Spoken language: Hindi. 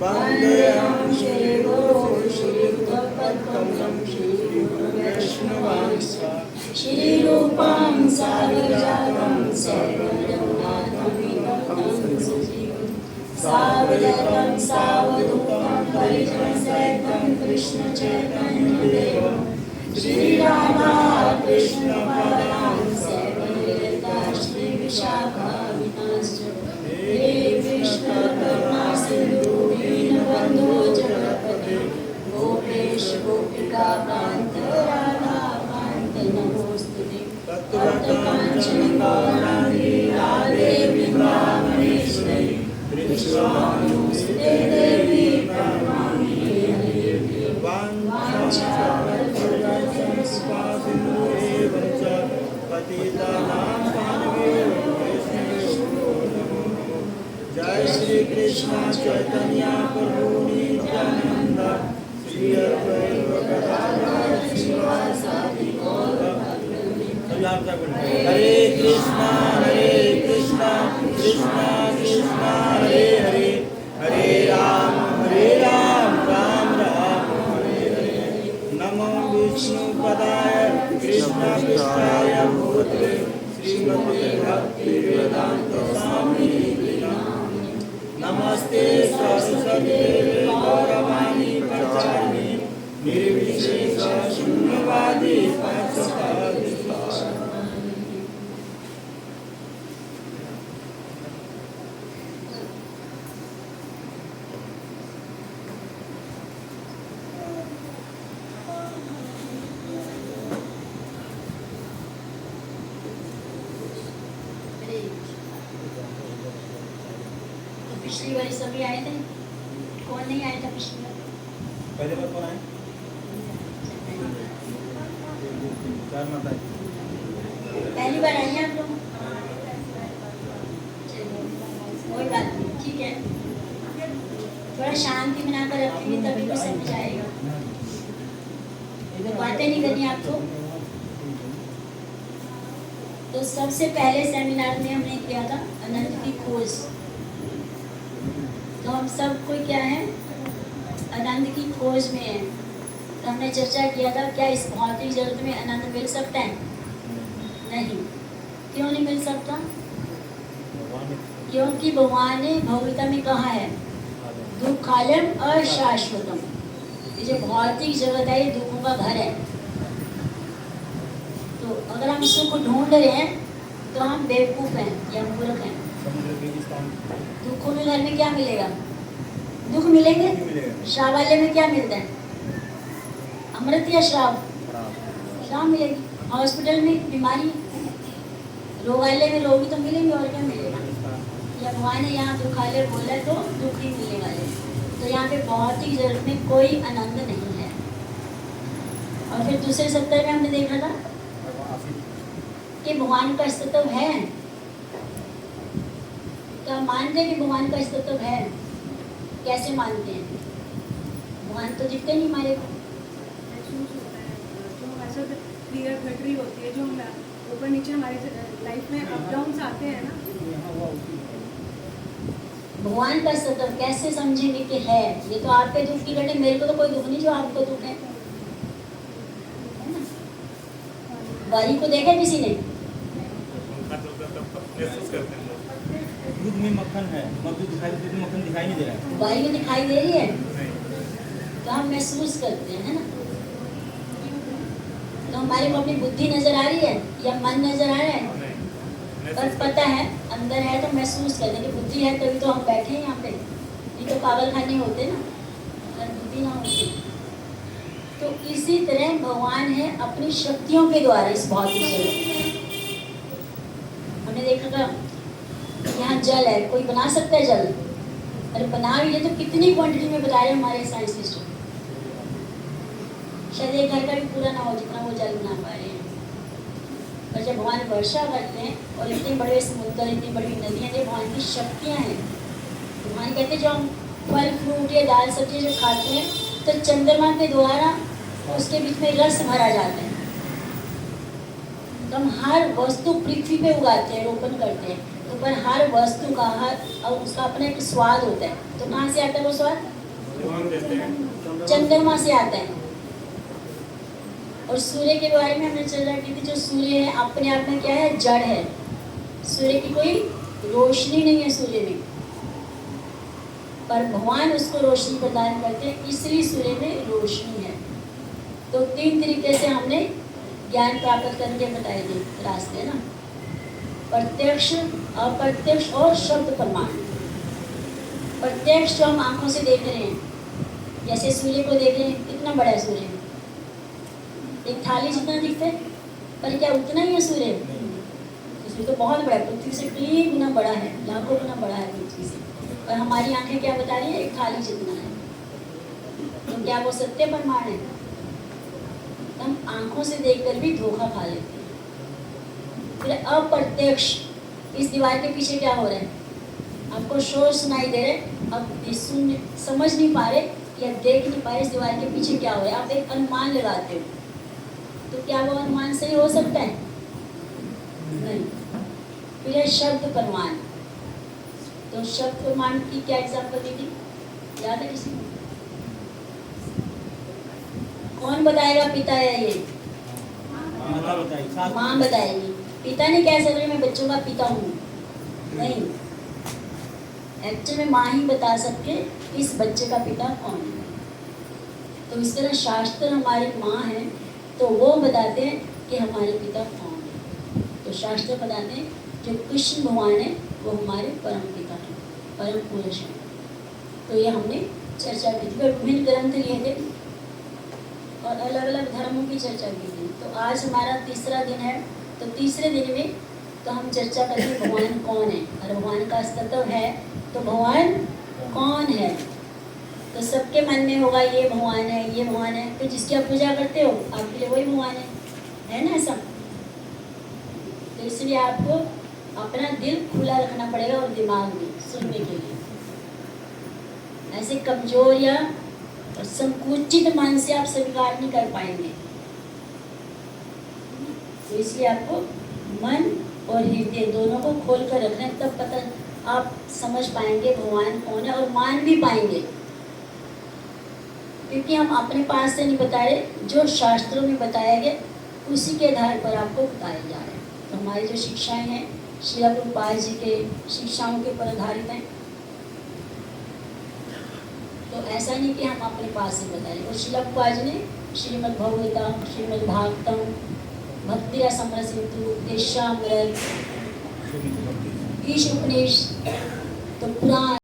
वन्देऽहं श्रीगुरो श्रीयुतपत्कमलं श्रीवैष्णवांश्च श्रीरूपं साग्रजातं सर्वलोकनाथं सावधूतं सावधूतं परिजनसहितं कृष्णचैतन्यदेवं श्रीराधा कृष्णपादां सर्वनिरता श्रीविशाखावितांश्च हे कृष्ण करुणा सिन्धु दीनबन्धो जगत्पते गोपेश गोपिका कान्त राधा कान्त नमोस्तुते तप्तकाञ्चन गौराङ्गी राधे वृन्दावनेश्वरी कृष्णानुसुते देवी प्रणमामि हरे वाञ्छाकल्पतरुभ्यश्च कृपासिन्धुभ्येव च पतितानां पावनेभ्यो वैष्णवेभ्यो नमो नमः। जय श्री कृष्ण चैतन्य प्रभु नित्यानंद श्री अद्वैत गदाधर श्रीवासादि गौर हरे कृष्णा कृष्णा कृष्णा हरे हरे हरे राम राम राम हरे हरे नमो विष्णुपदाय कृष्णपृष्ठाय भूतले श्रीमते भक्तिवेदांत स्वामी नमस्ते सरस्वती देवी गौरवाणी प्रचारिणी निर्विशेष शून्यवादी पक्षपाती पिछली बार सभी आए थे, कौन नहीं आया था पिछली बार? पहले बार कौन आए? चार माता पहली बार आई हैं आप लोग? कोई बात नहीं, ठीक है। थोड़ा शांति बनाकर रखेंगे तभी तो समझ आएगा। बातें नहीं करनी आपको। तो सबसे पहले सेमिनार में हमने किया था अनंत की खोज। तो हम सब कोई क्या है, आनंद की खोज में है। तो हमने चर्चा किया था क्या इस भौतिक जगत में आनंद मिल सकता है? नहीं। क्यों नहीं मिल सकता? क्योंकि भगवान ने भगवता में कहा है दुखालम अशाश्वतम। ये जो भौतिक जगत है ये दुखों का घर है। तो अगर हम सुख ढूंढ रहे हैं तो हम बेवकूफ हैं या मूर्ख हैं। दुखों में घर में क्या मिलेगा? दुख मिलेंगे। श्राप वाले में क्या मिलता है? अमृत या श्राप? श्राप मिलेगी। हॉस्पिटल में बीमारी, रोग वाले में रोगी तो मिलेंगे और क्या मिलेगा? या भगवान ने यहाँ दुखालय बोला तो दुख ही मिलने वाले। तो यहाँ पे भौतिक जगत में कोई आनंद नहीं है। और फिर दूसरे सप्ताह में हमने देखा था कि भगवान का अस्तित्व है। तो हम मानते हैं कि भगवान का अस्तित्व है। कैसे मानते हैं? भगवान तो दिखते नहीं हमारे को। जो ऐसा क्रिया घट रही होती है, जो हम ऊपर नीचे हमारे लाइफ में अप डाउन आते हैं ना, भगवान का अस्तित्व कैसे समझेंगे कि है? ये तो आपके दुख की घटना, मेरे को तो कोई दुख नहीं जो आपको दुख है ना? गाड़ी को देखा किसी ने? दूध में मक्खन है, मक्खन दिखाई नहीं दे रहा है। गाड़ी में दिखाई दे रही है तो हम महसूस करते हैं, है ना? तो हमारे को अपनी बुद्धि नजर आ रही है या मन नजर आ रहा है? पर पता है अंदर है तो महसूस करते हैं कि बुद्धि है तभी तो हम बैठे हैं यहाँ पे। नहीं तो पागल खाने होते ना, अगर बुद्धि ना होती। तो इसी तरह भगवान है अपनी शक्तियों के द्वारा इस भौतिक जगत में। हमने देखा था यहाँ जल है, कोई बना सकता है जल? अरे बना भी है तो कितनी क्वांटिटी में बता रहे हमारे साइंस सिस्टम। शायद एक घर का भी पूरा ना हो जितना वो जल बना पा रहे हैं। पर जब भगवान वर्षा करते हैं और इतने बड़े समुद्र, इतनी बड़ी नदियाँ, ये भगवान की शक्तियाँ हैं। भगवान कहते हैं जो हम फल फ्रूट या दाल सब्जी जो खाते हैं तो चंद्रमा के द्वारा उसके बीच में रस भरा जाता है। तो हम हर वस्तु पृथ्वी पे उगाते हैं, रोपण करते हैं। तो पर हर वस्तु का और उसका अपना एक स्वाद होता है। तो कहाँ से आता है वो स्वाद? चंद्रमा से आता है। और सूर्य के बारे में हमने चर्चा की थी, जो सूर्य है अपने आप में क्या है? जड़ है। सूर्य की कोई रोशनी नहीं है सूर्य में, पर भगवान उसको रोशनी प्रदान करते हैं, इसलिए सूर्य में रोशनी है। तो 3 तरीके से हमने ज्ञान प्राप्त करके बताए थे रास्ते ना, प्रत्यक्ष, अप्रत्यक्ष और शब्द प्रमाण। प्रत्यक्ष जो हम आंखों से देख रहे हैं, जैसे सूर्य को देख रहे हैं, कितना बड़ा है सूर्य, एक थाली जितना दिखता है, पर क्या उतना ही है सूर्य? सूर्य तो बहुत बड़ा है, पृथ्वी से कई गुना बड़ा है, लाखों गुना बड़ा है पृथ्वी से, और हमारी आंखें क्या बता रही है? एक थाली जितना है। तो क्या वो सत्य प्रमाण है? हम आंखों से देखकर भी धोखा खा लेते हैं। फिर अप्रत्यक्ष, इस दीवार के पीछे क्या हो रहा है? आपको शोर सुनाई दे रहे, अब सुन समझ नहीं पा रहे या देख नहीं पा रहे इस दीवार के पीछे क्या हो रहा है, आप एक अनुमान लगाते हो। तो क्या वो अनुमान सही हो सकता है? नहीं। फिर है शब्द प्रमाण। तो शब्द प्रमाण की क्या एग्जाम्पल दी थी, याद है किसी को? कौन बताएगा? पिता है ये, माँ बताएगी। पिता नहीं कह सकते मैं बच्चों का पिता हूँ, नहीं, एक्चुअली में माँ ही बता सकते इस बच्चे का पिता कौन है। तो इस तरह शास्त्र हमारी माँ है, तो वो बताते हैं कि हमारे पिता कौन है। तो शास्त्र बताते हैं जो कृष्ण भगवान है वो हमारे परम पिता हैं, परम पुरुष हैं। तो ये हमने चर्चा की थी, विभिन्न ग्रंथ लिए थे और अलग अलग धर्मों की चर्चा की थी। तो आज हमारा तीसरा दिन है, तो तीसरे दिन में तो हम चर्चा करेंगे भगवान कौन है, और भगवान का अस्तित्व है तो भगवान कौन है। तो सबके मन में होगा ये भगवान है, ये भगवान है। तो जिसकी आप पूजा करते हो आपके लिए वही भगवान है ना ऐसा? तो इसलिए आपको अपना दिल खुला रखना पड़ेगा और दिमाग भी सुनने के लिए। ऐसे कमजोर या संकुचित मन से आप स्वीकार नहीं कर पाएंगे। तो इसलिए आपको मन और हृदय दोनों को खोल कर रखना है, तब पता आप समझ पाएंगे भगवान कौन है और मान भी पाएंगे। क्योंकि हम अपने पास से नहीं बता रहे, जो शास्त्रों में बताया गया उसी के आधार पर आपको बताया जा रहा है। तो हमारी जो शिक्षाएं हैं श्रील प्रभुपाद जी के शिक्षाओं के पर आधारित हैं। तो ऐसा नहीं कि हम अपने पास से बता रहे। और श्रील प्रभुपाद जी ने श्रीमद् भगवद्गीता, श्रीमद् भागवतम, भक्ति रसामृत सिंधु, देशामृत, ईश उपनिषद, तो पुराण